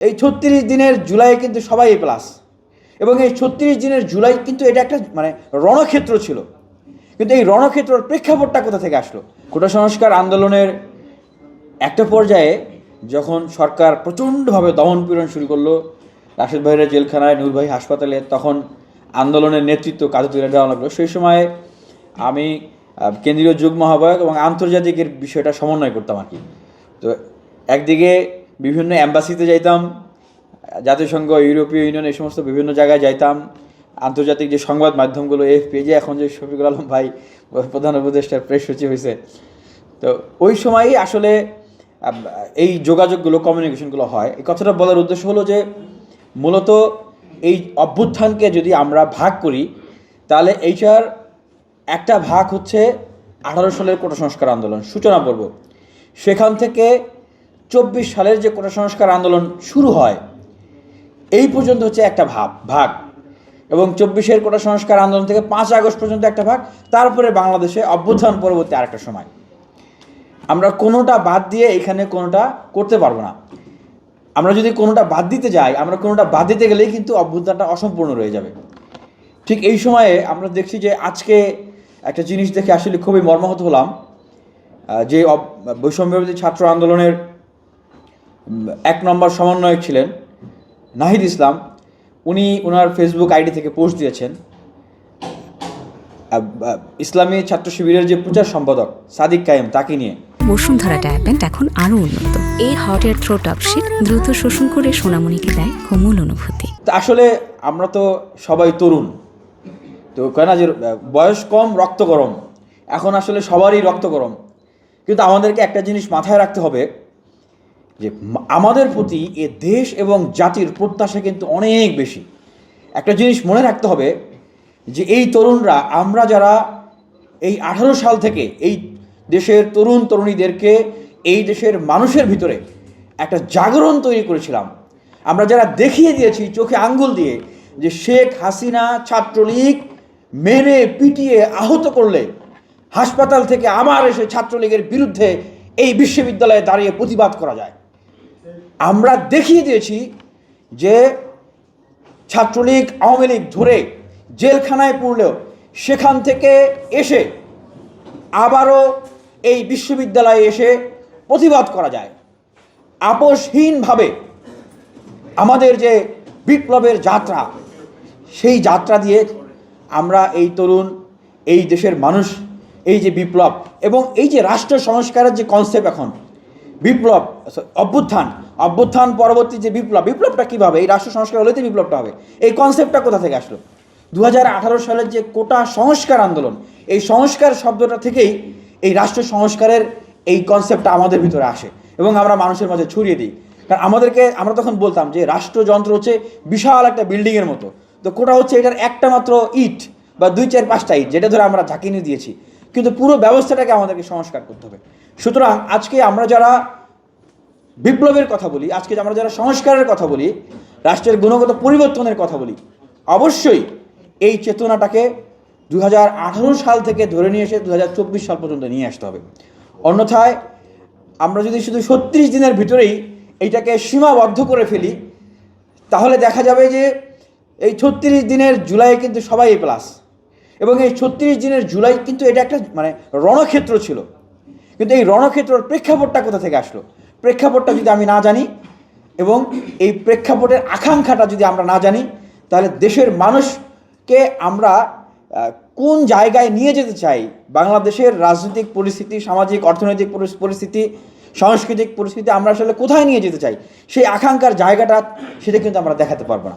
এই ৩৬ দিনের জুলাই কিন্তু সবাই প্লাস, এবং এই ৩৬ দিনের জুলাই কিন্তু এটা একটা রণক্ষেত্র ছিল। কিন্তু এই রণক্ষেত্রের প্রেক্ষাপটটা কোথা থেকে আসলো? কোটা সংস্কার আন্দোলনের একটা পর্যায়ে যখন সরকার প্রচণ্ডভাবে দমনপীড়ন শুরু করলো, রাশেদ ভাইয়ের জেলখানায়, নূর ভাই হাসপাতালে, তখন আন্দোলনের নেতৃত্ব কাজে তুলে দেওয়া লাগলো। সেই সময় আমি কেন্দ্রীয় যুগ্ম আহ্বায়ক এবং আন্তর্জাতিকের বিষয়টা সমন্বয় করতাম আর কি। তো একদিকে বিভিন্ন অ্যাম্বাসিতে যাইতাম, জাতিসংঘ, ইউরোপীয় ইউনিয়ন, এই সমস্ত বিভিন্ন জায়গায় যাইতাম। আন্তর্জাতিক যে সংবাদ মাধ্যমগুলো, এএফপি, যে এখন যে শফিকুল আলম ভাই প্রধান উপদেষ্টার প্রেস সচিব হয়েছে, তো ওই সময়ই আসলে এই যোগাযোগগুলো, কমিউনিকেশনগুলো হয়। এই কথাটা বলার উদ্দেশ্য হলো যে মূলত এই অভ্যুত্থানকে যদি আমরা ভাগ করি, তাহলে এইটার একটা ভাগ হচ্ছে 18 সালের কোটা সংস্কার আন্দোলন সূচনা পর্ব। সেখান থেকে 24 সালের যে কোটা সংস্কার আন্দোলন শুরু হয়, এই পর্যন্ত হচ্ছে একটা ভাগ, এবং 24-এর কোটা সংস্কার আন্দোলন থেকে 5 আগস্ট পর্যন্ত একটা ভাগ। তারপরে বাংলাদেশে অভ্যুত্থান পরবর্তী আরেকটা সময়। আমরা কোনোটা বাদ দিয়ে এখানে কোনোটা করতে পারবো না। আমরা যদি কোনোটা বাদ দিতে যাই, আমরা কোনোটা বাদ দিতে গেলেই কিন্তু অভ্যুত্থানটা অসম্পূর্ণ রয়ে যাবে। ঠিক এই সময়ে আমরা দেখছি যে আজকে একটা জিনিস দেখে আসলে খুবই মর্মাহত হলাম, যে বৈষম্যবিরোধী ছাত্র আন্দোলনের 1 নম্বর সমন্বয়ক ছিলেন নাহিদ ইসলাম, উনি ওনার ফেসবুক আইডি থেকে পোস্ট দিয়েছেন ইসলামী ছাত্র শিবিরের যে প্রচার সম্পাদক সাদিক কায়েম, তাকে নিয়ে। বসুন্ধরা ডায়াপেন্ট এখন আরো উন্নত। এই হট এয়ার থ্রো টপশিট দ্রুত শোষণ করে সোনামণিকে দেয় কোমল অনুভূতি। আসলে আমরা তো সবাই তরুণ, তো কেন যে বয়স কম রক্ত গরম, এখন আসলে সবারই রক্ত গরম। কিন্তু আমাদেরকে একটা জিনিস মাথায় রাখতে হবে যে আমাদের প্রতি এ দেশ এবং জাতির প্রত্যাশা কিন্তু অনেক বেশি। একটা জিনিস মনে রাখতে হবে যে এই তরুণরা, আমরা যারা এই 18 সাল থেকে এই দেশের তরুণ তরুণীদেরকে এই দেশের মানুষের ভিতরে একটা জাগরণ তৈরি করেছিলাম, আমরা যারা দেখিয়ে দিয়েছি চোখে আঙ্গুল দিয়ে যে শেখ হাসিনা ছাত্রলীগ মেরে পিটিয়ে আহত করলে হাসপাতাল থেকে আবার এসে ছাত্রলীগের বিরুদ্ধে এই বিশ্ববিদ্যালয়ে দাঁড়িয়ে প্রতিবাদ করা যায়। আমরা দেখিয়ে দিয়েছি যে ছাত্রলীগ আওয়ামী লীগ ধরে জেলখানায় পড়লেও সেখান থেকে এসে আবারও এই বিশ্ববিদ্যালয়ে এসে প্রতিবাদ করা যায়। আপোষহীনভাবে আমাদের যে বিপ্লবের যাত্রা, সেই যাত্রা দিয়ে আমরা এই তরুণ, এই দেশের মানুষ, এই যে বিপ্লব এবং এই যে রাষ্ট্র সংস্কারের যে কনসেপ্ট, এখন বিপ্লব, অভ্যুত্থান পরবর্তী যে বিপ্লবটা কীভাবে, এই রাষ্ট্র সংস্কার হলেতে বিপ্লবটা হবে, এই কনসেপ্টটা কোথা থেকে আসলো? 2018 সালের যে কোটা সংস্কার আন্দোলন, এই সংস্কার শব্দটা থেকেই এই রাষ্ট্র সংস্কারের এই কনসেপ্টটা আমাদের ভিতরে আসে এবং আমরা মানুষের মাঝে ছড়িয়ে দিই। কারণ আমরা তখন বলতাম যে রাষ্ট্রযন্ত্র হচ্ছে বিশাল একটা বিল্ডিংয়ের মতো, তো কোটা হচ্ছে এটার একটা মাত্র ইট বা 2-4-5টা ইট, যেটা ধরে আমরা ঝাঁকিয়ে দিয়েছি। কিন্তু পুরো ব্যবস্থাটাকে আমাদেরকে সংস্কার করতে হবে। সুতরাং আজকে আমরা যারা বিপ্লবের কথা বলি, আজকে আমরা যারা সংস্কারের কথা বলি, রাষ্ট্রের গুণগত পরিবর্তনের কথা বলি, অবশ্যই এই চেতনাটাকে 2018 সাল থেকে ধরে নিয়ে এসে 2024 সাল পর্যন্ত নিয়ে আসতে হবে। অন্যথায় আমরা যদি শুধু 36 দিনের ভিতরেই এইটাকে সীমাবদ্ধ করে ফেলি, তাহলে দেখা যাবে যে এই 36 দিনের জুলাই কিন্তু সবাই প্লাস, এবং এই 36 দিনের জুলাই কিন্তু এটা একটা রণক্ষেত্র ছিল। কিন্তু এই রণক্ষেত্রের প্রেক্ষাপটটা কোথা থেকে আসলো? প্রেক্ষাপটটা যদি আমি না জানি এবং এই প্রেক্ষাপটের আকাঙ্ক্ষাটা যদি আমরা না জানি, তাহলে দেশের মানুষকে আমরা কোন জায়গায় নিয়ে যেতে চাই, বাংলাদেশের রাজনৈতিক পরিস্থিতি, সামাজিক অর্থনৈতিক পরিস্থিতি, সাংস্কৃতিক পরিস্থিতি আমরা আসলে কোথায় নিয়ে যেতে চাই, সেই আকাঙ্ক্ষার জায়গাটা সেটা কিন্তু আমরা দেখাতে পারবো না।